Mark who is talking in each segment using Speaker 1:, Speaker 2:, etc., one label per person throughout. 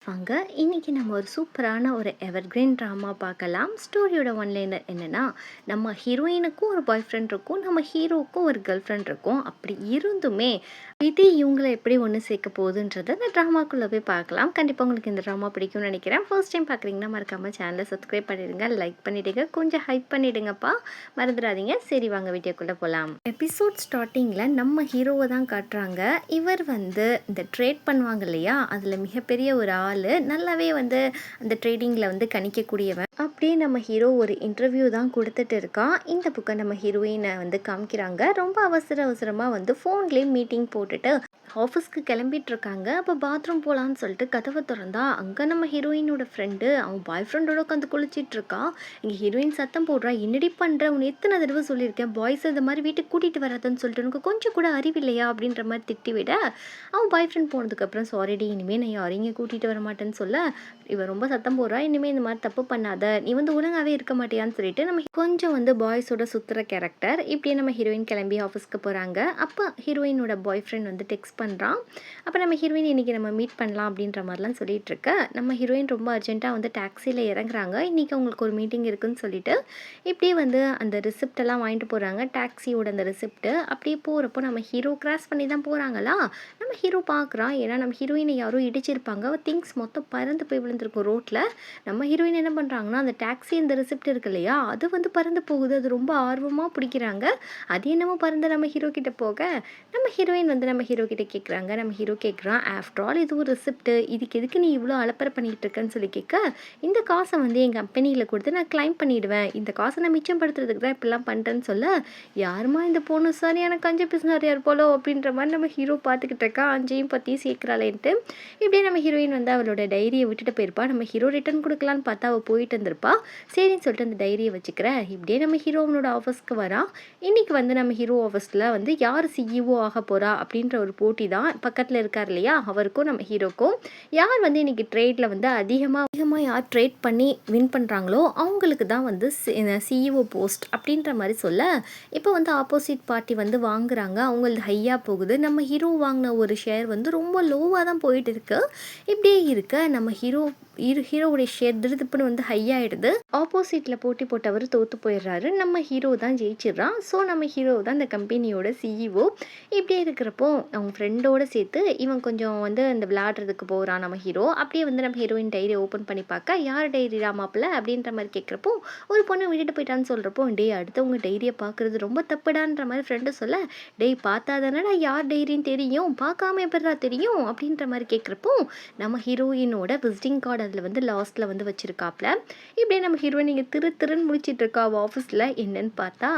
Speaker 1: வாங்க. இன்னைக்கு நம்ம ஒரு சூப்பரான ஒரு எவர்கிரீன் ட்ராமா பார்க்கலாம். ஸ்டோரியோட ஒன்லைனர் என்னன்னா, நம்ம ஹீரோயினுக்கும் ஒரு பாய் ஃப்ரெண்ட் இருக்கும், நம்ம ஹீரோவுக்கும் ஒரு கேர்ள் ஃப்ரெண்ட் இருக்கும். அப்படி இருந்துமே விதி இவங்கள எப்படி ஒன்று சேர்க்க போகுதுன்றதை இந்த ட்ராமாக்குள்ளே போய் பார்க்கலாம். கண்டிப்பாக உங்களுக்கு இந்த ட்ராமா பிடிக்கும்னு நினைக்கிறேன். ஃபர்ஸ்ட் டைம் பார்க்குறீங்கன்னா மறக்காமல் சேனலை சப்ஸ்கிரைப் பண்ணிடுங்க, லைக் பண்ணிவிடுங்க, கொஞ்சம் ஹைப் பண்ணிவிடுங்கப்பா, மறந்துடாதீங்க. சரி வாங்க வீடியோக்குள்ளே போகலாம். எபிசோட் ஸ்டார்டிங்கில் நம்ம ஹீரோவை தான் காட்டுறாங்க. இவர் வந்து இந்த ட்ரேட் பண்ணுவாங்க இல்லையா, அதில் மிகப்பெரிய ஒரு ஆள், நல்லாவே வந்து அந்த ட்ரேடிங்கில் வந்து கணிக்கக்கூடியவன். அப்படியே நம்ம ஹீரோ ஒரு இன்டர்வியூ தான் கொடுத்துட்டு இருக்கான். இந்த பக்கம் நம்ம ஹீரோயினை வந்து காமிக்கிறாங்க. ரொம்ப அவசரமாக வந்து ஃபோன்லேயே மீட்டிங் போட்டுட்டு ஆஃபீஸ்க்கு கிளம்பிட்டு இருக்காங்க. அப்போ பாத்ரூம் போகலான்னு சொல்லிட்டு கதவை திறந்தா அங்கே நம்ம ஹீரோயினோட ஃப்ரெண்டு அவன் பாய் ஃப்ரெண்டோட உட்காந்து குளிச்சிட்டு இருக்கா. இங்கே ஹீரோயின் சத்தம் போடுறா, என்னடி பண்ணுற, உன்னை எத்தனை தடவை சொல்லியிருக்கேன் பாய்ஸ் இந்த மாதிரி வீட்டுக்கு கூட்டிகிட்டு வராதுன்னு சொல்லிட்டு, உனக்கு கொஞ்சம் கூட அறிவில்லையா அப்படின்ற மாதிரி திட்டி விட, அவன் பாய் ஃப்ரெண்ட் போனதுக்கப்புறம் சாரிடி, இனிமேல் நான் யாரையும் இங்கே கூட்டிகிட்டு வர மாட்டேன்னு சொல்ல, இவன் ரொம்ப சத்தம் போடுறா, இனிமேல் இந்த மாதிரி தப்பு பண்ணாத, நீ வந்து ஒழுங்காகவே இருக்க மாட்டியான்னு சொல்லிட்டு நம்ம கொஞ்சம் வந்து பாய்ஸோட சுற்றுற கேரக்டர். இப்படியே நம்ம ஹீரோயின் கிளம்பி ஆஃபீஸ்க்கு போகிறாங்க. அப்போ ஹீரோயினோட பாய் ஃப்ரெண்ட் வந்து டெக்ஸ்ட் பண்ணுறான். அப்போ நம்ம ஹீரோயின் இன்றைக்கி நம்ம மீட் பண்ணலாம் அப்படின்ற மாதிரிலாம் சொல்லிட்டு இருக்க, நம்ம ஹீரோயின் ரொம்ப அர்ஜென்ட்டாக வந்து டாக்ஸியில் இறங்குறாங்க. இன்றைக்கி அவங்களுக்கு ஒரு மீட்டிங் இருக்குதுன்னு சொல்லிட்டு இப்படியே வந்து அந்த ரிசிப்டெல்லாம் வாங்கிட்டு போகிறாங்க, டாக்ஸியோட அந்த ரிசிப்ட்டு. அப்படியே போகிறப்போ நம்ம ஹீரோ கிராஸ் பண்ணி தான் போகிறாங்களா, நம்ம ஹீரோ பார்க்குறான். ஏன்னா நம்ம ஹீரோயினை யாரும் இடிச்சிருப்பாங்க, திங்ஸ் மொத்தம் பறந்து போய் விழுந்திருக்கும் ரோட்டில். நம்ம ஹீரோயின் என்ன பண்ணுறாங்கன்னா, அந்த டாக்ஸி இந்த ரிசிப்ட் இருக்கு இல்லையா, அது வந்து பறந்து போகுது. அது ரொம்ப ஆர்வமாக பிடிக்கிறாங்க. அது என்னமோ பறந்து நம்ம ஹீரோ கிட்ட போக, நம்ம ஹீரோயின் வந்து நம்ம ஹீரோ கிட்ட கேட்குறாங்க. நம்ம ஹீரோ கேட்குறான், ஆஃப்டர் ஆல் இது ஒரு ரிசிப்ட், இதுக்கு எதுக்கு நீ இவ்வளோ அலப்பறை பண்ணிகிட்டு இருக்கன்னு சொல்லி கேட்க, இந்த காசை வந்து என் கம்பெனியில் கொடுத்து நான் கிளைம் பண்ணிவிடுவேன், இந்த காசை நான் மிச்சப்படுத்துறதுக்கு தான் இப்படிலாம் பண்ணுறேன்னு சொல்ல, யாருமா இந்த பொண்ணு சரியான கஞ்ச பிசினாரியார் போலோ அப்படின்ற மாதிரி நம்ம ஹீரோ பார்த்துக்கிட்டு இருக்கா. அஞ்சையும் பற்றி சேர்க்குறாளேன்ட்டு இப்படியே நம்ம ஹீரோயின் வந்து அவளோட டைரியை விட்டுட்டு போயிருப்பா. நம்ம ஹீரோ ரிட்டர்ன் கொடுக்கலான்னு பார்த்தா அவள் போயிட்டு இருந்திருப்பா. சரின்னு சொல்லிட்டு அந்த டைரியை வச்சுக்கிறேன். இப்படியே நம்ம ஹீரோ அவனோட ஆஃபீஸ்க்கு வரா. இன்றைக்கி வந்து நம்ம ஹீரோ ஆஃபீஸில் வந்து யார் சிஇஓ ஆக போகிறா அப்படின்ற ஒரு போட்டி தான். பக்கத்தில் இருக்கார் இல்லையா, அவருக்கும் நம்ம ஹீரோக்கும் யார் வந்து இன்றைக்கி ட்ரேடில் வந்து அதிகமாக யார் ட்ரேட் பண்ணி வின் பண்ணுறாங்களோ அவங்களுக்கு தான் வந்து சிஇஓ போஸ்ட் அப்படின்ற மாதிரி சொல்ல, இப்போ வந்து ஆப்போசிட் பார்ட்டி வந்து வாங்குறாங்க. அவங்களது ஹையாக போகுது. நம்ம ஹீரோ வாங்கின ஒரு ஷேர் வந்து ரொம்ப லோவாக தான் போயிட்டு இருக்கு. இப்படியே இருக்க நம்ம ஹீரோவுடைய ஷேர் திருதுப்புன்னு வந்து ஹையாகிடுது. ஆப்போசிட்டில் போட்டி போட்டவர் தோற்று போயிடுறாரு. நம்ம ஹீரோ தான் ஜெயிச்சிடுறான். ஸோ நம்ம ஹீரோ தான் இந்த கம்பெனியோட சிஇஓ. இப்படியே இருக்கிறப்போ அவங்க ஃப்ரெண்டோடு சேர்த்து இவன் கொஞ்சம் வந்து அந்த விளையாடுறதுக்கு போகிறான் நம்ம ஹீரோ. அப்படியே வந்து நம்ம ஹீரோயின் டைரி ஓப்பன் பண்ணி பார்க்க, யார் டைரி ராமாப்பில் அப்படின்ற மாதிரி கேட்குறப்போ, ஒரு பொண்ணு விட்டுட்டு போயிட்டான்னு சொல்கிறப்போ, டேய் அடுத்தவங்க டைரியை பார்க்குறது ரொம்ப தப்புடான்ற மாதிரி ஃப்ரெண்டு சொல்ல, டேய் பார்த்தா தானடா யார் டைரின்னு தெரியும், பார்க்காம எப்படா தெரியும் அப்படின்ற மாதிரி கேட்குறப்போ, நம்ம ஹீரோயினோட விசிட்டிங் கார்டு அதில் வந்து லாஸ்ட்டில் வந்து வச்சுருக்காப்ல. இப்படியே நம்ம ஹீரோயின் இங்கே திருன்னு முடிச்சிட்டு இருக்கா அவள் ஆஃபீஸில். என்னன்னு பார்த்தா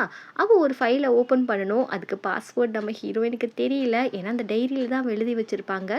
Speaker 1: அவள் ஒரு ஃபைலை ஓப்பன் பண்ணணும். அதுக்கு பாஸ்வேர்ட் நம்ம ஹீரோயினுக்கு தெரியல. ஏன்னா அந்த டைரியில் தான் எழுதி வச்சுருப்பாங்க.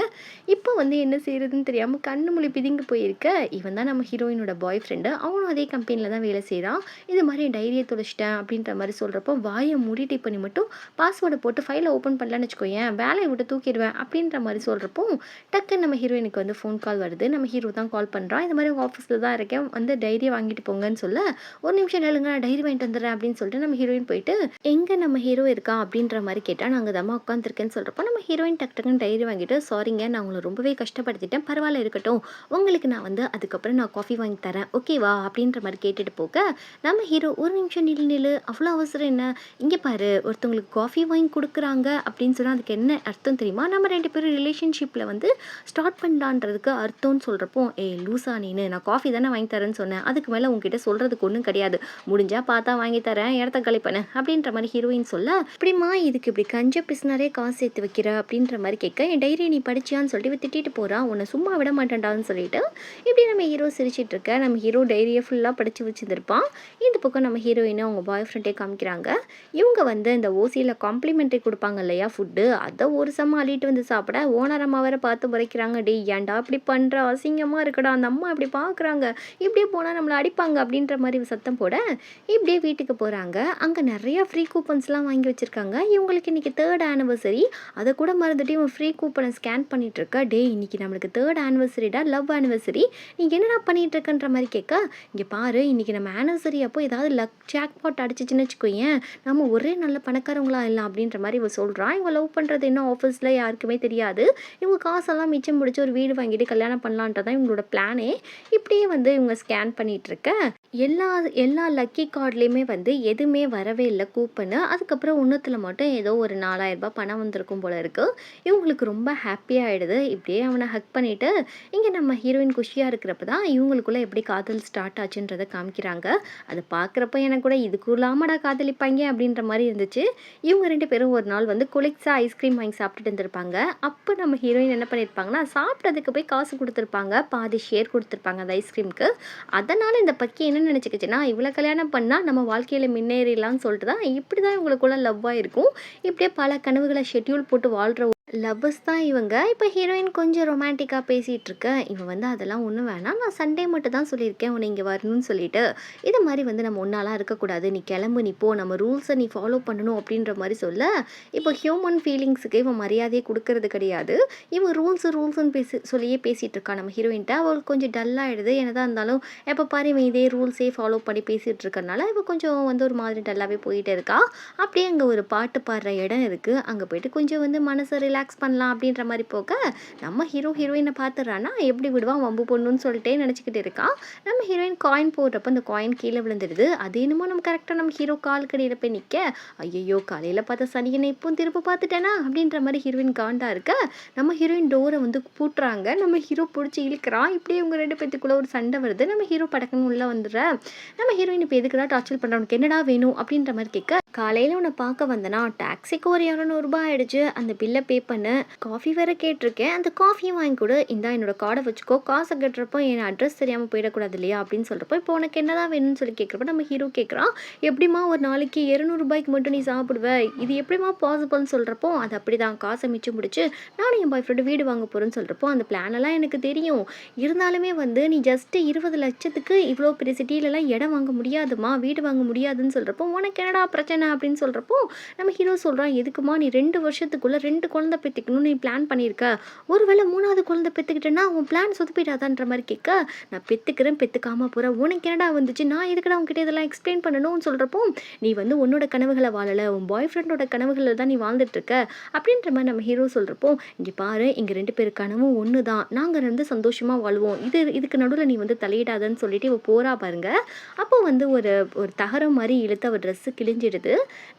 Speaker 1: இப்போ வந்து என்ன செய்யறதுன்னு தெரியாமல் கண்ணு மொழி பிதுங்கி போயிருக்க, இவன் தான் நம்ம ஹீரோயினோட பாய் ஃப்ரெண்டு. அவனும் அதே கம்பெனியில் தான் வேலை செய்கிறான். இது மாதிரி டைரியை தொலைச்சிட்டேன் அப்படின்ற மாதிரி சொல்கிறப்போ, வாயை மூடிட்டு இப்போ நீ மட்டும் பாஸ்வேர்டை போட்டு ஃபைலை ஓப்பன் பண்ணலான்னு வச்சுக்கோயேன், வேலையை விட்டு தூக்கிடுவேன் அப்படின்ற மாதிரி சொல்கிறப்போ, டக்குன்னு நம்ம ஹீரோயினுக்கு வந்து ஃபோன் கால் வருது. நம்ம ஹீரோ தான் கால் பண்ணுறான். இந்த மாதிரி உங்கள் ஆஃபீஸில் தான் இருக்கேன், வந்து டைரியை வாங்கிட்டு போங்கன்னு சொல்ல, ஒரு நிமிஷம் நில்லுங்க நான் டைரி வாங்கிட்டு வந்துடுறேன் அப்படின்னு சொல்லிட்டு நம்ம ஹீரோயின் போயிட்டு, எங்கே நம்ம ஹீரோ இருக்கா அப்படின்ற மாதிரி கேட்டால், நாங்கள் தான் உட்காந்துருக்கேன்னு சொல்கிறப்போ, நம்ம ஹீரோயின் டக்குன்னு டைரி வாங்கிட்டு, சாரிங்க நான் உங்களை ரொம்பவே கஷ்டப்படுத்திட்டேன், பரவாயில்ல இருக்கட்டும், உங்களுக்கு நான் வந்து அதுக்கப்புறம் நான் காஃபி வாங்கி தரேன் ஓகேவா அப்படின்ற மாதிரி கேட்டுட்டு போக, நம்ம ஹீரோ ஒரு நிமிஷம் நில்லு அவ்வளோ அவசரம் என்ன, இங்கே பாரு ஒருத்தவங்களுக்கு காஃபி வாங்கி கொடுக்குறாங்க அப்படின்னு சொன்னால் அதுக்கு என்ன அர்த்தம் தெரியுமா, நம்ம ரெண்டு பேரும் ரிலேஷன்ஷிப்பில் வந்து ஸ்டார்ட் பண்ணலான்றதுக்கு அர்த்தம்னு சொல்கிறப்போ, லூசா நீனு, நான் காஃபி தானே வாங்கி தரேன்னு சொன்னேன், அதுக்கு மேலே உங்ககிட்ட சொல்கிறதுக்கு ஒன்றும் கிடையாது, முடிஞ்சால் பார்த்தா வாங்கி தரேன், இடத்த கழிப்பேன் அப்படின்ற மாதிரி ஹீரோயின் சொல்ல, இப்படிமா இதுக்கு இப்படி கஞ்ச பிஸ்னாரே காசு சேர்த்து வைக்கிற அப்படின்ற மாதிரி கேட்க, என் டைரி நீ படிச்சியான்னு சொல்லிட்டு திட்டிட்டு போகிறான், உன்னை சும்மா விட மாட்டேன்டான்னு சொல்லிட்டு இப்படி நம்ம ஹீரோ சிரிச்சிட்டு இருக்க, நம்ம ஹீரோ டைரியை ஃபுல்லாக படித்து வச்சுருப்பான். இந்த பக்கம் நம்ம ஹீரோயினை அவங்க பாய் ஃப்ரெண்டே காமிக்கிறாங்க. இவங்க வந்து இந்த ஓசியில் காம்ப்ளிமெண்ட்ரி கொடுப்பாங்க இல்லையா ஃபுட்டு, அதை ஒரு சம அள்ளிட்டு வந்து சாப்பிட ஓனர் அம்மா வேற பார்த்து முறைக்கிறாங்க, டே ஏன்டா இப்படி பண்ணுற, அசிங்கமாக இருக்குடா, அந்த அம்மா இப்படி பார்க்குறாங்க, இப்படியே போனால் நம்மளை அடிப்பாங்க அப்படின்ற மாதிரி சத்தம் போட, இப்படியே வீட்டுக்கு போகிறாங்க. அங்கே நிறையா ஃப்ரீ கூப்பன்ஸ்லாம் வாங்கி வச்சுருக்காங்க. இவங்களுக்கு இன்றைக்கி 3rd ஆனிவர்சரி, அதை கூட மறந்துட்டு இவன் ஃப்ரீ கூப்பனை ஸ்கேன் பண்ணிட்டு இருக்க. டேய் இன்னைக்கு நம்மளுக்கு 3rd ஆனிவர்சரிடா, லவ் ஆனிவர்சரி. நீ என்னடா பண்ணிட்டு இருக்கன்ற மாதிரி கேட்க, இங்கே பாரு இன்னைக்கு நம்ம ஆனிவர்சரி அப்போ ஏதாவது லக் ஜாக்பாட் அடிச்சிச்சுன்னு வச்சுக்கோயேன், நம்ம ஒரே நல்ல பணக்காரங்களா இல்லை அப்படின்ற மாதிரி இவ சொல்கிறான். இவன் லவ் பண்ணுறது இன்னும் ஆஃபீஸில் யாருக்குமே தெரியாது. இவங்க காசெல்லாம் மிச்சம் முடிச்சு ஒரு வீடு வாங்கிட்டு கல்யாணம் பண்ணலான்றதான் இவங்களோட பிளானே. இப்படியே வந்து இவங்க ஸ்கேன் பண்ணிட்டு இருக்க எல்லா எல்லா லக்கி கார்ட்லேயுமே வந்து எதுவுமே வரவே இல்லை கூப்பனு. அதுக்கப்புறம் இன்னத்துல மட்டும் ஏதோ ஒரு 4000 ரூபாய் பணம் வந்திருக்கும் போல இருக்கு. இவங்களுக்கு ரொம்ப ஹாப்பியாகிடுது. இப்படியே அவனை ஹக் பண்ணிவிட்டு இங்கே நம்ம ஹீரோயின் குஷியாக இருக்கிறப்ப தான் இவங்களுக்குள்ளே எப்படி காதல் ஸ்டார்ட் ஆச்சுன்றதை காமிக்கிறாங்க. அதை பார்க்குறப்ப எனக்கு கூட இதுக்குள்ளாமடா காதலிப்பாங்க அப்படின்ற மாதிரி இருந்துச்சு. இவங்க 2 பேரும் ஒரு நாள் வந்து குளிக்ஸா ஐஸ்கிரீம் வாங்கி சாப்பிட்டுட்டு இருந்திருப்பாங்க. அப்போ நம்ம ஹீரோயின் என்ன பண்ணியிருப்பாங்கன்னா, சாப்பிட்டதுக்கு போய் காசு கொடுத்துருப்பாங்க, பாதி ஷேர் கொடுத்துருப்பாங்க அந்த ஐஸ்கிரீமுக்கு. அதனால் இந்த பக்கி என்ன நினச்சிக்கிச்சுன்னா, இவ்வளோ கல்யாணம் பண்ணால் நம்ம வாழ்க்கையில் முன்னேறிடலாம்னு சொல்லிட்டு தான் இப்படி தான் இவங்களுக்குள்ள லவ்வாக இருக்கும். இப்படியே பல கனவுகளை ஷெட்யூல் போட்டு வாழ்கிற லவ்வர்ஸ் தான் இவங்க. இப்போ ஹீரோயின் கொஞ்சம் ரொமான்டிக்காக பேசிகிட்டு இருக்க. இவன் வந்து அதெல்லாம் ஒன்றும் வேணாம், நான் சண்டே மட்டும் தான் சொல்லியிருக்கேன் உன்னை இங்கே வரணும்னு சொல்லிட்டு. இது மாதிரி வந்து நம்ம ஒன்றாலாம் இருக்கக்கூடாது, நீ கிளம்பு, நீ போ, நம்ம ரூல்ஸை நீ ஃபாலோ பண்ணணும் அப்படின்ற மாதிரி சொல்ல, இப்போ ஹியூமன் ஃபீலிங்ஸுக்கு இவன் மரியாதையை கொடுக்கறது கிடையாது. இவன் ரூல்ஸ்ன்னு சொல்லியே பேசிகிட்டு இருக்கான் நம்ம ஹீரோயின்ட்ட. அவளுக்கு கொஞ்சம் டல்லாகிடுது. என்னதான் இருந்தாலும் எப்போ பாரு இவன் இதே ரூல்ஸே ஃபாலோ பண்ணி பேசிகிட்டு இருக்கறனால இவன் கொஞ்சம் வந்து ஒரு மாதிரி டல்லாகவே போயிட்டே இருக்கா. அப்படியே அங்கே ஒரு பாட்டு பாடுற இடம் இருக்குது. அங்கே போயிட்டு கொஞ்சம் வந்து மனசை ரிலாக்ஸ் பண்ணலாம் அப்படின்ற மாதிரி போக, நம்ம ஹீரோயினை பார்த்துறானா எப்படி விடுவான் வம்பு பொண்ணுன்னு சொல்லிட்டே நினச்சிக்கிட்டு இருக்கான். நம்ம ஹீரோயின் காயின் போடுறப்ப அந்த காயின் கீழே விழுந்துடுது. அது என்னமோ நம்ம கரெக்டாக நம்ம ஹீரோ கால் கடியில் போய் நிற்க, ஐயோ காலையில் பார்த்த சனியனை இப்போ திரும்ப பார்த்துட்டேனா அப்படின்ற மாதிரி ஹீரோயின் காண்டா இருக்க. நம்ம ஹீரோயின் டோரை வந்து பூட்டுறாங்க. நம்ம ஹீரோ பிடிச்சி இழுக்கிறான். இப்படியே இவங்க 2 பேத்துக்குள்ளே ஒரு சண்டை வருது. நம்ம ஹீரோ படக்குன்னு உள்ளே வந்துடுற. நம்ம ஹீரோயின் இப்போ எதுக்குடா டார்ச்சர் பண்ணுற, உனக்கு என்னடா வேணும் அப்படின்ற மாதிரி கேட்க, காலையில் உன்னை பார்க்க வந்தனா டாக்ஸிக்கு ஒரு 200 ரூபாய் ஆயிடுச்சு, அந்த பில்லை பே பண்ணு, காஃபி வேறு கேட்டிருக்கேன், அந்த காஃபியும் வாங்கி கொடு, இந்தா என்னோட கார்டை வச்சுக்கோ, காசை கட்டுறப்போ என் அட்ரஸ் தெரியாமல் போயிடக்கூடாது இல்லையா அப்படின்னு சொல்கிறப்போ, இப்போ உனக்கு என்ன தான் வேணும்னு சொல்லி கேட்குறப்ப நம்ம ஹீரோ கேட்குறான், எப்படிமா ஒரு நாளைக்கு 200 ரூபாய்க்கு மட்டும் நீ சாப்பிடுவ, இது எப்படிமா பாசிபிள்னு சொல்கிறப்போ, அது அப்படி தான் காசை மிச்சம் முடிச்சு நானும் என் பாய் ஃப்ரெண்டு வீடு வாங்க போகிறேன்னு சொல்கிறப்போ, அந்த பிளானெல்லாம் எனக்கு தெரியும், இருந்தாலுமே வந்து நீ ஜஸ்ட்டு 20 லட்சத்துக்கு இவ்வளோ பெரிய சிட்டிலலாம் இடம் வாங்க முடியாதுமா, வீடு வாங்க முடியாதுன்னு சொல்கிறப்போ, உனக்கு என்னடா பிரச்சனை அப்படின்னு சொல்கிறப்போ, நம்ம ஹீரோ சொல்கிறான், எதுக்குமா நீ 2 வருஷத்துக்குள்ளே 2 குழந்தை பெற்றுக்கணும்னு நீ பிளான் பண்ணியிருக்க, ஒருவேளை 3வது குழந்தை பெற்றுக்கிட்டேன்னா உன் பிளான் சொதுப்பிடாதான்ற மாதிரி கேட்க, நான் பெற்றுக்கிறேன் பெற்றுக்காமல் போகிறேன், உனக்கு என்னடா வந்துச்சு, நான் எதுக்கடா உங்ககிட்ட இதெல்லாம் எக்ஸ்பிளைன் பண்ணணும்னு சொல்கிறப்போ, நீ வந்து உன்னோட கனவுகளை வாழலை, உன் பாய் ஃப்ரெண்டோட கனவுகளில் தான் நீ வாழ்ந்துட்டுருக்க அப்படின்ற மாதிரி நம்ம ஹீரோ சொல்கிறப்போ, இங்கே பாரு இங்கே 2 பேர் கனவும் ஒன்று தான், நாங்கள் வந்து சந்தோஷமாக வாழ்வோம், இதுக்கு நடுவில் நீ வந்து தலையிடாதன்னு சொல்லிட்டு இவ போகிறா பாருங்க. அப்போ வந்து ஒரு தகரம் மாதிரி இழுத்து அவள் ட்ரெஸ்ஸு கிழிஞ்சிடுது.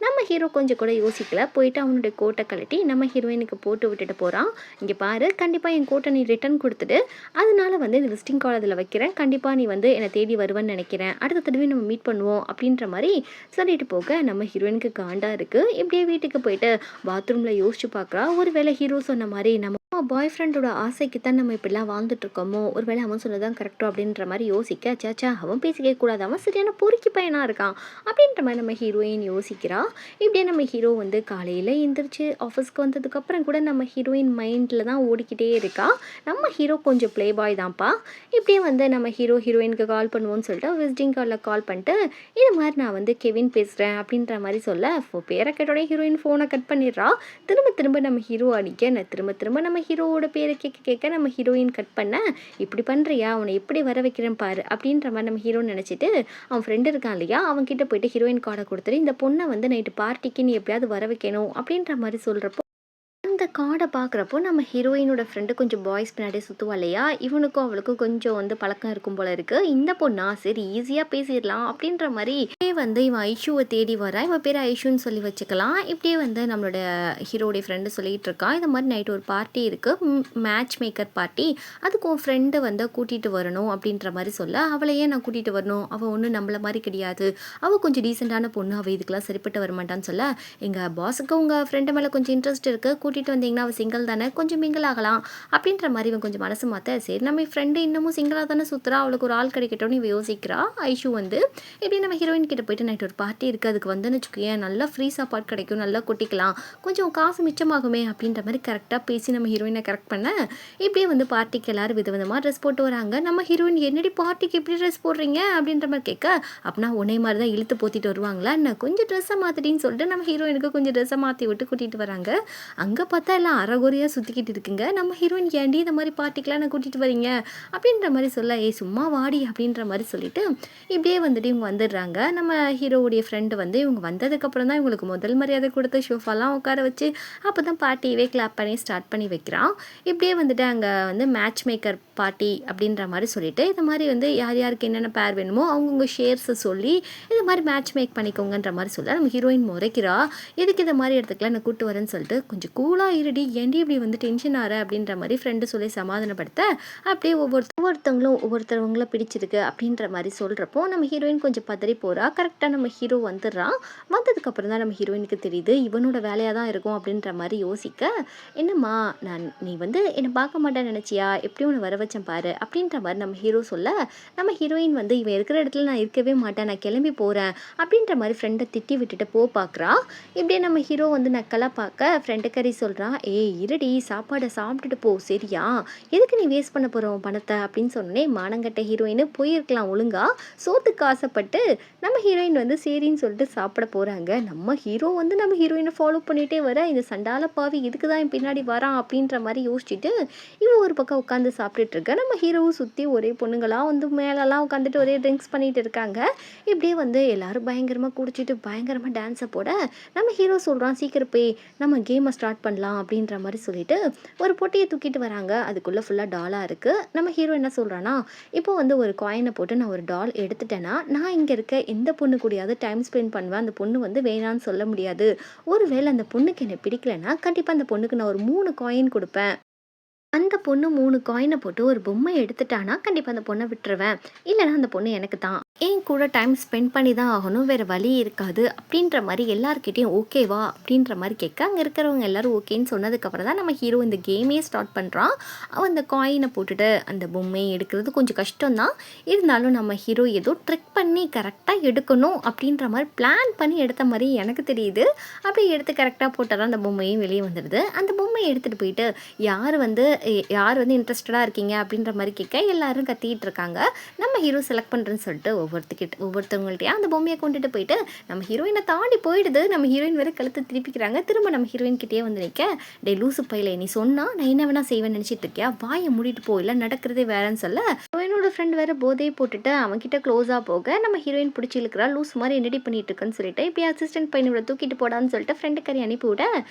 Speaker 1: நம்ம ஹீரோ கொஞ்சம் கூட யோசிக்கல, போயிட்டு அவனுடைய கோட்டை கழட்டி நம்ம ஹீரோயினுக்கு போட்டு விட்டுட்டு போகிறான். இங்கே பாரு கண்டிப்பாக என் கோட்டை நீ ரிட்டன் கொடுத்துட்டு, அதனால வந்து இந்த விசிட்டிங் கார்டு அதில் வைக்கிறேன், கண்டிப்பாக நீ வந்து என்னை தேடி வருவேன்னு நினைக்கிறேன், அடுத்த தடவை நம்ம மீட் பண்ணுவோம் அப்படின்ற மாதிரி சொல்லிட்டு போக, நம்ம ஹீரோயினுக்கு காண்டா இருக்குது. இப்படியே வீட்டுக்கு போயிட்டு பாத்ரூமில் யோசிச்சு பார்க்குறா, ஒரு வேளை ஹீரோ சொன்ன மாதிரி நம்ம பாய் ஃப்ரெண்டோட ஆசைக்கு தான் நம்ம இப்படிலாம் வாழ்ந்துட்டு இருக்கோமோ, ஒரு வேளை அவன் சொன்னதான் கரெக்டோ அப்படின்ற மாதிரி யோசிக்க, சாச்சா அவன் பேசிக்க கூடாது, அவன் சரியான பொறுக்கி பையனாக இருக்கான் அப்படின்ற மாதிரி நம்ம ஹீரோயின் யோசிக்கிறா. இப்படியே நம்ம ஹீரோ வந்து காலையில் எந்திரிச்சு ஆஃபீஸ்க்கு வந்ததுக்கப்புறம் கூட நம்ம ஹீரோயின் மைண்டில் தான் ஓடிக்கிட்டே இருக்கா. நம்ம ஹீரோ கொஞ்சம் ப்ளே பாய் தான்ப்பா. இப்படியே வந்து நம்ம ஹீரோயினுக்கு கால் பண்ணுவோன்னு சொல்லிட்டு விசிட்டிங் கார்டில் கால் பண்ணிட்டு, இது மாதிரி நான் வந்து கெவின் பேசுகிறேன் அப்படின்ற மாதிரி சொல்ல, பேரை கேட்டோடனே ஹீரோயின் ஃபோனை கட் பண்ணிடுறா. திரும்ப நம்ம ஹீரோ அடிக்க, நான் திரும்ப நம்ம ஹீரோவோட பேரை கேட்க நம்ம ஹீரோயின் கட் பண்ண, இப்படி பண்ணுறியா அவனை எப்படி வர வைக்கிறேன் பாரு அப்படின்ற மாதிரி நம்ம ஹீரோன்னு நினச்சிட்டு, அவன் ஃப்ரெண்டு இருக்கான் இல்லையா, அவன் கிட்ட போயிட்டு ஹீரோயின் கார்டை கொடுத்துட்டு, இந்த பொண்ணை வந்து நைட்டு பார்ட்டிக்கு நீ எப்படியாவது வர வைக்கணும் அப்படின்ற மாதிரி சொல்கிறப்போ, அந்த கார்டை பார்க்குறப்போ நம்ம ஹீரோயினோட ஃப்ரெண்டு கொஞ்சம் பாய்ஸ் பின்னாடி சுற்றுவா இல்லையா, இவனுக்கும் அவளுக்கும் கொஞ்சம் வந்து பழக்கம் இருக்கும் போல இருக்குது. இந்த பொண்ணா சரி ஈஸியாக பேசிடலாம் அப்படின்ற மாதிரி வந்து இவன் ஐஷுவை தேடி வரா. இவன் பேர் ஐஷுன்னு சொல்லி வச்சுக்கலாம். இப்படியே வந்து நம்மளோட ஹீரோடைய ஃப்ரெண்டு சொல்லிகிட்டு இருக்கான், இந்த மாதிரி நைட்டு ஒரு பார்ட்டி இருக்குது, மேட்ச் மேக்கர் பார்ட்டி, அதுக்கு உன் ஃப்ரெண்டு வந்து கூட்டிகிட்டு வரணும் அப்படின்ற மாதிரி சொல்ல, அவளையே நான் கூட்டிகிட்டு வரணும், அவள் ஒன்றும் நம்மள மாதிரி கிடையாது, அவள் கொஞ்சம் டீசெண்டான பொண்ணு, அவள் இதுக்கெல்லாம் சரிப்பட்டு வரமாட்டான்னு சொல்ல, எங்கள் பாஸுக்கு உங்கள் ஃப்ரெண்டு மேலே கொஞ்சம் இன்ட்ரெஸ்ட் இருக்குது, கூட்டிகிட்டு வந்தீங்கன்னா அவள் சிங்கிள் தானே, கொஞ்சம் மிங்கிள் ஆகலாம் அப்படின்ற மாதிரி இவன் கொஞ்சம் மனசு மாற்ற, சரி நம்ம ஃப்ரெண்டு இன்னமும் சிங்கிளாக தானே சுற்றுறா, அவளுக்கு ஒரு ஆள் கிடைக்கட்டும்னு இவன் யோசிக்கிறா. ஐஷு வந்து இப்படி நம்ம ஹீரோயின் கிட்ட போயிட்டு நைட் ஒரு பார்ட்டி இருக்குது, அதுக்கு வந்துன்னு வச்சுக்கோயேன் நல்லா ஃப்ரீ சாப்பாடு கிடைக்கும், நல்லா கொட்டிக்கலாம், கொஞ்சம் காசு மிச்சமாகுமே அப்படின்ற மாதிரி கரெக்டாக பேசி நம்ம ஹீரோயினை கரெக்ட் பண்ண, இப்படியே வந்து பார்ட்டிக்கு எல்லோரும் விதவிதமாக ட்ரெஸ் போட்டு வராங்க. நம்ம ஹீரோயின் என்னடி பார்ட்டிக்கு எப்படி ட்ரெஸ் போடுறீங்க அப்படின்ற மாதிரி கேட்க, அப்படின்னா ஒன்னே மாதிரி தான் இழுத்து போத்திட்டு வருவாங்களா, நான் கொஞ்சம் ட்ரெஸ்ஸை மாற்றிட்டின்னு சொல்லிட்டு நம்ம ஹீரோயினுக்கு கொஞ்சம் ட்ரெஸ்ஸை மாற்றி விட்டு கூட்டிகிட்டு வராங்க. அங்கே பார்த்தா எல்லாம் அரைகுறையாக சுற்றிக்கிட்டு இருக்குங்க. நம்ம ஹீரோயின் ஏன்டி இந்த மாதிரி பார்ட்டிக்கெலாம் நான் கூட்டிகிட்டு வரீங்க அப்படின்ற மாதிரி சொல்ல, ஏய் சும்மா வாடி அப்படின்ற மாதிரி சொல்லிட்டு இப்படியே வந்துட்டு இவங்க வந்துடுறாங்க. நம்ம ஹீரோவுடைய ஃப்ரெண்டு வந்து இவங்க வந்ததுக்கப்புறம் தான் இவங்களுக்கு முதல் மரியாதை கொடுத்து ஷோஃபாலாம் உட்கார வச்சு அப்போ தான் பார்ட்டியவே கிளாப் பண்ணி ஸ்டார்ட் பண்ணி வைக்கிறான். இப்படியே வந்துட்டு அங்கே வந்து மேட்ச் மேக்கர் பார்ட்டி அப்படின்ற மாதிரி சொல்லிட்டு இது மாதிரி வந்து யார் யாருக்கு என்னென்ன பேர் வேணுமோ அவங்கவுங்க ஷேர்ஸை சொல்லி இது மாதிரி மேட்ச் மேக் பண்ணிக்கோங்கன்ற மாதிரி சொல்ல நம்ம ஹீரோயின் முறைக்கிறா. எதுக்கு இந்த மாதிரி இடத்துக்குலாம் நான் கூட்டு வரேன்னு சொல்லிட்டு, கொஞ்சம் கூலாக இருடி ஏன்டி இப்படி வந்து டென்ஷன் ஆகிற அப்படின்ற மாதிரி ஃப்ரெண்டு சொல்லி சமாதானப்படுத்த அப்படியே ஒவ்வொருத்தவங்களும் பிடிச்சிருக்கு அப்படின்ற மாதிரி சொல்கிறப்போ நம்ம ஹீரோயின் கொஞ்சம் பதறி போகிறா. கரெக்டாக நம்ம ஹீரோ வந்துடுறான். வந்ததுக்கப்புறம் தான் நம்ம ஹீரோயினுக்கு தெரியுது இவனோட வேலையாக தான் இருக்கும் அப்படின்ற மாதிரி யோசிக்க, என்னம்மா நீ வந்து என்னை பார்க்க மாட்டேன்னு நினச்சியா, எப்படி உன்னை வர வச்சேன் பாரு அப்படின்ற மாதிரி நம்ம ஹீரோ சொல்ல, நம்ம ஹீரோயின் வந்து இவன் இருக்கிற இடத்துல நான் இருக்கவே மாட்டேன், நான் கிளம்பி போகிறேன் அப்படின்ற மாதிரி ஃப்ரெண்டை திட்டி விட்டுட்டு பார்க்குறா. இப்படியே நம்ம ஹீரோ வந்து நக்கலாக பார்க்க ஃப்ரெண்டுக்கறி சொல்கிறான், ஏய் இருடி சாப்பாடை சாப்பிட்டுட்டு போ சரியா, எதுக்கு நீ வேஸ்ட் பண்ண போகிறோம் பணத்தை அப்படின்னு சொன்னே மானங்கட்ட ஹீரோயின் போயிருக்கலாம் ஒழுங்கா. சோத்துக்கு ஆசைப்பட்டு நம்ம ஹீரோயின் வந்து சரின்னு சொல்லிட்டு சாப்பிட போகிறாங்க. நம்ம ஹீரோ வந்து நம்ம ஹீரோயினை ஃபாலோ பண்ணிகிட்டே வர, இந்த சண்டால பாவி இதுக்கு தான் பின்னாடி வரான் அப்படின்ற மாதிரி யோசிச்சுட்டு இவன் ஒரு பக்கம் உட்காந்து சாப்பிட்டுட்டு இருக்க. நம்ம ஹீரோவும் சுற்றி ஒரே பொண்ணுங்களாம் வந்து மேலெல்லாம் உட்காந்துட்டு ஒரே ட்ரிங்க்ஸ் பண்ணிட்டு இருக்காங்க. இப்படியே வந்து எல்லாரும் பயங்கரமாக குடிச்சிட்டு பயங்கரமாக டான்ஸை போட நம்ம ஹீரோ சொல்கிறான், சீக்கிரம் போய் நம்ம கேமை ஸ்டார்ட் பண்ணலாம் அப்படின்ற மாதிரி சொல்லிட்டு ஒரு பொட்டியை தூக்கிட்டு வராங்க. அதுக்குள்ளே ஃபுல்லாக டாலாக இருக்குது. நம்ம ஹீரோ என்ன சொல்கிறான்னா, இப்போ வந்து ஒரு காயினை போட்டு நான் ஒரு டால் எடுத்துட்டேன்னா நான் இங்கே இருக்க எந்த பொண்ணு கூடயாவது டைம் ஸ்பெண்ட் பண்ணுவேன், அந்த பொண்ணு வந்து வேணான்னு சொல்ல முடியாது. ஒருவேளை அந்த பொண்ணுக்கு என்னை பிடிக்கலைன்னா கண்டிப்பாக அந்த பொண்ணுக்கு நான் ஒரு 3 காயின் கொடுப்பேன். அந்த பொண்ணு 3 காயினை போட்டு ஒரு பொம்மை எடுத்துட்டானா கண்டிப்பாக அந்த பொண்ணை விட்டுருவேன். இல்லைனா அந்த பொண்ணு எனக்கு தான், என் கூட டைம் ஸ்பெண்ட் பண்ணி தான் ஆகணும், வேறு வழி இருக்காது அப்படின்ற மாதிரி எல்லாருக்கிட்டையும் ஓகேவா அப்படின்ற மாதிரி கேட்க, அங்கே இருக்கிறவங்க எல்லாரும் ஓகேன்னு சொன்னதுக்கப்புறம் தான் நம்ம ஹீரோ இந்த கேமே ஸ்டார்ட் பண்ணுறான். அவன் அந்த காயினை போட்டுட்டு அந்த பொம்மையை எடுக்கிறது கொஞ்சம் கஷ்டம்தான். இருந்தாலும் நம்ம ஹீரோ ஏதோ ட்ரிக் பண்ணி கரெக்டாக எடுக்கணும் அப்படின்ற மாதிரி பிளான் பண்ணி எடுத்த மாதிரி எனக்கு தெரியுது. அப்படி எடுத்து கரெக்டாக போட்டால் அந்த பொம்மையும் வெளியே வந்துடுது. அந்த பொம்மையை எடுத்துகிட்டு போயிட்டு யார் வந்து இன்ட்ரெஸ்டடாக இருக்கீங்க அப்படின்ற மாதிரி கேட்க எல்லாரும் கத்திக்கிட்டு இருக்காங்க. நம்ம ஹீரோ செலக்ட் பண்ணுறேன்னு சொல்லிட்டு ஒவ்வொருத்தவங்கள்ட்டையா அந்த பொம்மையை கொண்டுட்டு போயிட்டு நம்ம ஹீரோயினை தாண்டி போயிடுது. நம்ம ஹீரோயின் வேறு கழுத்து திருப்பிக்கிறாங்க. திரும்ப நம்ம ஹீரோயின் கிட்டே வந்து நிற்க, டே லூசு பையில நீ சொன்னா நான் என்ன வேணா செய்வேன்னு நினச்சிட்டு இருக்கியா, வாயை மூடிட்டு போயில நடக்கிறதே வேறன்னு சொல்ல, ஹீரோயினோட ஃப்ரெண்ட் வேறு போதையை போட்டுட்டு அவன்கிட்ட க்ளோஸாக போக நம்ம ஹீரோயின் பிடிச்சி இழுக்கிறா. லூஸ் மாதிரி என்னடி பண்ணிட்டு இருக்குன்னு சொல்லிட்டு இப்படி அசிஸ்டன்ட் பையனோட தூக்கிட்டு போடான்னு சொல்லிட்டு ஃப்ரெண்டு கறி அனுப்பி விட,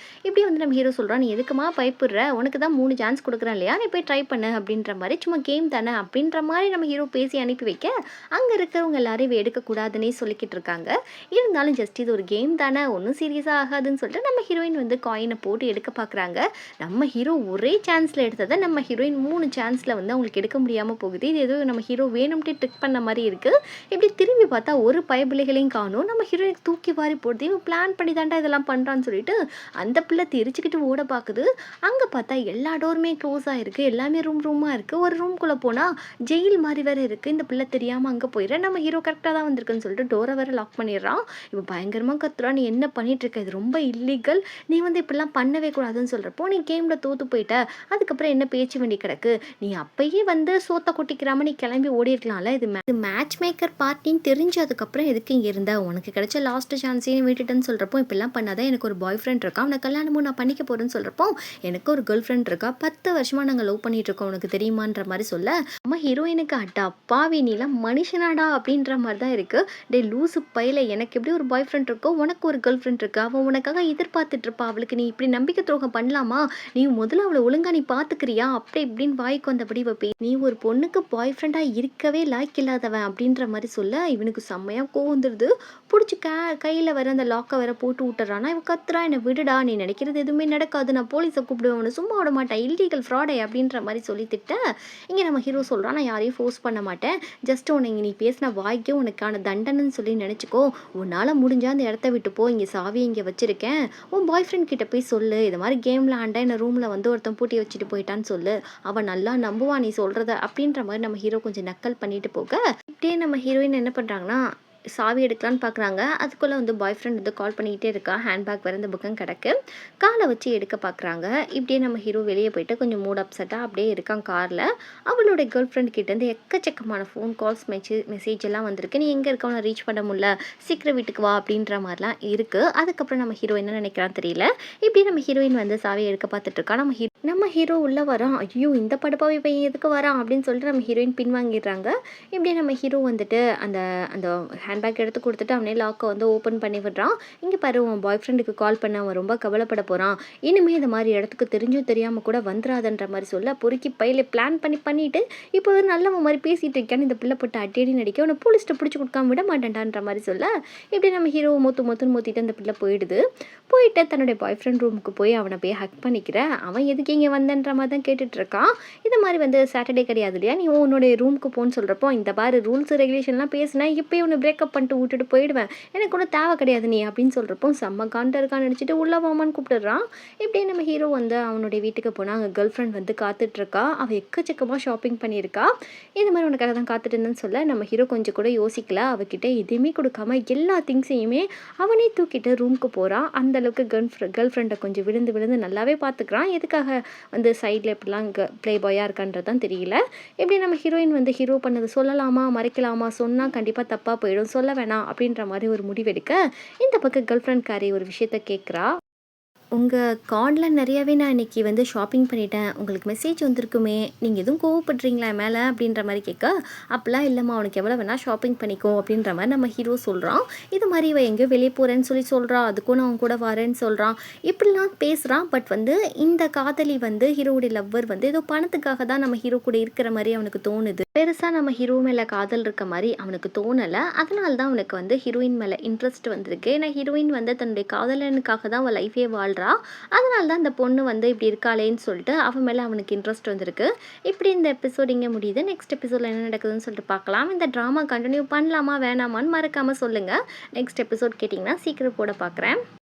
Speaker 1: இப்படி வந்து நம்ம ஹீரோ சொல்கிறான், நீ எதுக்குமா பயப்படுற, உனக்கு தான் 3 சான்ஸ் கொடுக்குறேன் இல்லையா, நீ போய் ட்ரை பண்ணு அப்படின்ற மாதிரி, சும்மா கேம் தானே அப்படின்ற மாதிரி நம்ம ஹீரோ பேசி அனுப்பி வைக்க, அங்கே இருக்கிறவங்க எல்லாரும் இவ எடுக்கக்கூடாதுன்னே சொல்லிக்கிட்டு இருக்காங்க. இருந்தாலும் ஜஸ்ட் இது ஒரு கேம் தானே, ஒன்றும் சீரியஸாக ஆகாதுன்னு சொல்லிட்டு நம்ம ஹீரோயின் வந்து காயினை போட்டு எடுக்க பார்க்குறாங்க. நம்ம ஹீரோ ஒரே சான்ஸில் எடுத்ததை நம்ம ஹீரோயின் 3 சான்ஸில் வந்து அவங்களுக்கு எடுக்க முடியாமல் போகுது. இது ஏதோ நம்ம ஹீரோ வேணும்ட்டு ட்ரிக் பண்ண மாதிரி இருக்குது. இப்படி திரும்பி பார்த்தா ஒரு பயபிள்ளைகளையும் காணும். நம்ம ஹீரோயின் தூக்கி வாரி போடுது, இவன் பிளான் பண்ணி தாண்டா இதெல்லாம் பண்ணுறான்னு சொல்லிட்டு அந்த பிள்ளை தெரிச்சுக்கிட்டு ஓட பார்க்குது. அங்கே பார்த்தா எல்லா டோருமே க்ளோஸ் ஆகிருக்கு. எல்லாமே ரூமாக இருக்குது. ஒரு ரூம்குள்ளே போனால் ஜெயில் மாதிரி வேறு இருக்குது. இந்த பிள்ளை தெரியாமல் அங்கே போயிடுறேன். நம்ம ஹீரோ கரெக்டாக தான் வந்திருக்குன்னு சொல்லிட்டு டோரை வேறு லாக் பண்ணிடுறான். இப்போ பயங்கரமாக கத்துறான், நீ என்ன பண்ணிகிட்ருக்க, இது ரொம்ப இல்லீகல், நீ வந்து இப்படிலாம் பண்ணவே கூடாதுன்னு சொல்கிறப்போ நீ கேமில் தோற்று போயிட்ட, அதுக்கப்புறம் என்ன பேச்சு வேண்டி கிடக்கு, நீ அப்பயே வந்து சோத்தை கொட்டிக்கிறாம நீ கிளம்பி ஓடிருக்கலாம்ல, இது மேட்ச் மேக்கர் பார்ட்டின்னு தெரிஞ்சதுக்கப்புறம் எதுக்கு இங்கே இருந்த, உனக்கு கிடைச்ச லாஸ்ட் சான்ஸையும் விட்டுட்டேன்னு சொல்கிறப்போ இப்படிலாம் பண்ணாதான், எனக்கு ஒரு பாய் ஃப்ரெண்ட் இருக்கா, அவனை கல்யாணமும் நான் பண்ணிக்க போகிறேன்னு சொல்கிறப்போ எனக்கு ஒரு கேர்ள் ஃப்ரெண்ட் இருக்கா, 10 வருஷமாக நாங்கள் லவ் பண்ணிட்டு இருக்கோம், உனக்கு தெரியுமான்ற மாதிரி சொல்ல, நம்ம ஹீரோயினுக்கு அட்டா பாவி நீலாம் மனுஷனாடா அப்படின்ற மாதிரி தான் இருக்குது. டே லூசு பையில, எனக்கு எப்படி ஒரு பாய் ஃப்ரெண்ட் இருக்கோ உனக்கு ஒரு கேர்ள் ஃப்ரெண்ட் இருக்கு, அவன் உனக்காக எதிர்பார்த்துட்டு இருப்பா, அவளுக்கு நீ இப்படி நம்பிக்கை துரோகம் பண்ணலாமா, நீ முதல்ல அவளை ஒழுங்கா நீ பார்த்துக்கிறியா அப்படி இப்படின்னு வாய்க்கு வந்தபடி வைப்பே, நீ ஒரு பொண்ணுக்கு பாய் ஃப்ரெண்டாக இருக்கவே லாய்க்கு இல்லாதவன் அப்படின்ற மாதிரி சொல்ல, இவனுக்கு செம்மையாக கோவந்துருது. பிடிச்சி கையில் வர அந்த லாக்கை வேற போட்டு விட்டுறானா. இவன் கத்துறா, என்னை விடுடா, நீ நினைக்கிறது எதுவுமே நடக்காது, நான் போலீஸை கூப்பிடுவேன், அவனை சும்மா விட மாட்டேன், இல்லீகல் ஃப்ராடை அப்படின்ற மாதிரி சொல்லி திட்ட, இங்கே நம்ம ஹீரோ சொல்கிறான், நான் யாரையும் ஃபோர்ஸ் பண்ண மாட்டேன், ஜஸ்ட் உனக்கு நீ பேசின வாய்க்கே உனக்கான தண்டனைன்னு சொல்லி நினச்சிக்கோ, உன்னால் முடிஞ்சா அந்த இடத்த விட்டு போ, இங்கே சாவியை இங்கே வச்சுருக்கேன், உன் பாய் ஃப்ரெண்ட் கிட்ட போய் சொல்லு, இது மாதிரி கேமில் ஆண்டா என்ன ரூமில் வந்து ஒருத்தன் பூட்டி வச்சுட்டு போயிட்டான்னு சொல்லு, அவன் நல்லா நம்புவான் நீ சொல்கிறத அப்படின்ற மாதிரி நம்ம ஹீரோ கொஞ்சம் நக்கல் பண்ணிட்டு போக, இப்படியே நம்ம ஹீரோயின் என்ன பண்ணுறாங்கன்னா, சாவி எடுக்கலான்னு பார்க்குறாங்க. அதுக்குள்ளே வந்து பாய் ஃப்ரெண்ட் வந்து கால் பண்ணிக்கிட்டே இருக்கா. ஹேண்ட்பேக் வேறு இந்த பக்கம் கிடக்கு. காலை வச்சு எடுக்க பார்க்குறாங்க. இப்படியே நம்ம ஹீரோ வெளியே போயிட்டு கொஞ்சம் மூட் அப்செட்டாக அப்படியே இருக்கான் காரில். அவளுடைய கேர்ள் ஃப்ரெண்ட் கிட்டேருந்து எக்கச்சக்கமான ஃபோன் கால்ஸ் மெசேஜ் எல்லாம் வந்திருக்கு. நீ எங்கே இருக்க, உன்னை ரீச் பண்ண முடியல, சீக்கிரம் வீட்டுக்கு வா அப்படின்ற மாதிரிலாம் இருக்குது. அதுக்கப்புறம் நம்ம ஹீரோ என்ன நினைக்கிறான்னு தெரியல. இப்படி நம்ம ஹீரோயின் வந்து சாவியை எடுக்க பார்த்துட்ருக்கா. நம்ம ஹீரோ உள்ளே வரான். ஐயோ, இந்த படுப்பாவி பையன் எதுக்கு வரான் அப்படின்னு சொல்லிட்டு நம்ம ஹீரோயின் பின்வாங்கிடுறாங்க. இப்படியே நம்ம ஹீரோ வந்துட்டு அந்த அந்த ஹேண்ட்பேக் எடுத்து கொடுத்துட்டு அவனே லாக்கை வந்து ஓப்பன் பண்ணி விடுறான். இங்கே பாரு, உன் பாய் ஃப்ரெண்டுக்கு கால் பண்ண அவன் ரொம்ப கவலைப்பட போகிறான். இனிமேல் இந்த மாதிரி இடத்துக்கு தெரிஞ்சும் தெரியாமல் கூட வந்துடாதன்ற மாதிரி சொல்ல பொறுக்கி பையில பிளான் பண்ணிட்டு இப்போ ஒரு நல்லவன் மாதிரி பேசிகிட்டு இருக்கான்னு இந்த பிள்ளை போட்டு அடி நடிக்க உன்னை போலீஸ்ட்டு பிடிச்சி கொடுக்காம விட மாட்டேன்டான்ற மாதிரி சொல்ல இப்படி நம்ம ஹீரோ மொத்துன்னு அந்த பிள்ளை போயிட்டு தன்னுடைய பாய் ஃப்ரெண்ட் ரூமுக்கு போய் அவனை போய் ஹக் பண்ணிக்கிறேன். அவன் எதுக்கு இங்கே வந்தன்ற மாதிரி தான் கேட்டுட்ருக்கான். இது மாதிரி வந்து சாட்டர்டே கிடையாது இல்லையா, நீ உன்னுடைய ரூமுக்கு போன்னு சொல்கிறப்போ இந்த பாரு ரூல்ஸ் ரெகுலேஷன்லாம் பேசினா இப்போயே ஒன்று பிரேக்கப் பண்ணிட்டு விட்டுட்டு போயிடுவேன், எனக்கு ஒன்றும் தேவை கிடையாது நீ அப்படின்னு சொல்கிறப்போ செம்ம காண்ட இருக்கான்னு நினச்சிட்டு உள்ள வாமான்னு கூப்பிட்டுறான். இப்படியே நம்ம ஹீரோ வந்து அவனுடைய வீட்டுக்கு போனால் அங்கே கேர்ள் ஃப்ரெண்ட் வந்து காத்துட்ருக்கா. அவள் எக்கச்சக்கமாக ஷாப்பிங் பண்ணியிருக்கா. இது மாதிரி உனக்காக தான் காத்துட்டு இருந்தேன்னு சொல்ல நம்ம ஹீரோ கொஞ்சம் கூட யோசிக்கல. அவகிட்ட எதுவுமே கொடுக்காம எல்லா திங்ஸையுமே அவனே தூக்கிட்டு ரூமுக்கு போகிறான். அந்தளவுக்கு கேர்ள் ஃப்ரெண்டை கொஞ்சம் விழுந்து நல்லாவே பார்த்துக்கிறான். எதுக்காக வந்து சைடில் எப்படிலாம் ப்ளே பாயாக இருக்கான்றது தான் தெரியல. இப்படி நம்ம ஹீரோயின் வந்து ஹீரோ பண்ணது சொல்லலாமா மறைக்கலாமா, சொன்னால் கண்டிப்பாக தப்பாக போயிடும், சொல்ல வேணாம் அப்படின்ற மாதிரி ஒரு முடிவெடுக்க இந்த பக்கம் கேர்ள் ஃப்ரெண்ட் காரி ஒரு விஷயத்த கேட்குறா. உங்கள் கார்டில் நிறையாவே நான் இன்றைக்கி வந்து ஷாப்பிங் பண்ணிட்டேன், உங்களுக்கு மெசேஜ் வந்திருக்குமே, நீங்கள் எதுவும் கோவப்படுறீங்களா மேலே அப்படின்ற மாதிரி கேட்க, அப்போலாம் இல்லைம்மா உனக்கு எவ்வளோ வேணால் ஷாப்பிங் பண்ணிக்கோ அப்படின்ற மாதிரி நம்ம ஹீரோ சொல்கிறான். இது மாதிரி இவன் எங்கேயோ வெளியே போகிறேன்னு சொல்கிறா, அதுக்கும் நான் அவன் கூட வரேன்னு சொல்கிறான். இப்படிலாம் பேசுகிறான். பட் வந்து இந்த காதலி வந்து ஹீரோவுடைய லவ்வர் வந்து ஏதோ பணத்துக்காக தான் நம்ம ஹீரோ கூட இருக்கிற மாதிரி அவனுக்கு தோணுது. பெருசாக நம்ம ஹீரோ மேலே காதல் இருக்க மாதிரி அவனுக்கு தோணலை. அதனால தான் அவனுக்கு வந்து ஹீரோயின் மேலே இன்ட்ரெஸ்ட் வந்திருக்கு. ஏன்னா ஹீரோயின் வந்து தன்னுடைய காதலனுக்காக தான் அவள் லைஃபே வாழ்கிறா. அதனால தான் அந்த பொண்ணு வந்து இப்படி இருக்காளேன்னு சொல்லிட்டு அவன் மேலே அவனுக்கு இன்ட்ரெஸ்ட் வந்திருக்கு. இப்படி இந்த எபிசோட் இங்கே முடியுது. நெக்ஸ்ட் எபிசோடில் என்ன நடக்குதுன்னு சொல்லிட்டு பார்க்கலாம். இந்த ட்ராமா கண்டினியூ பண்ணலாமா வேணாமான்னு மறக்காமல் சொல்லுங்கள். நெக்ஸ்ட் எபிசோட் கேட்டிங்கன்னா சீக்கிரம் போட பார்க்குறேன்.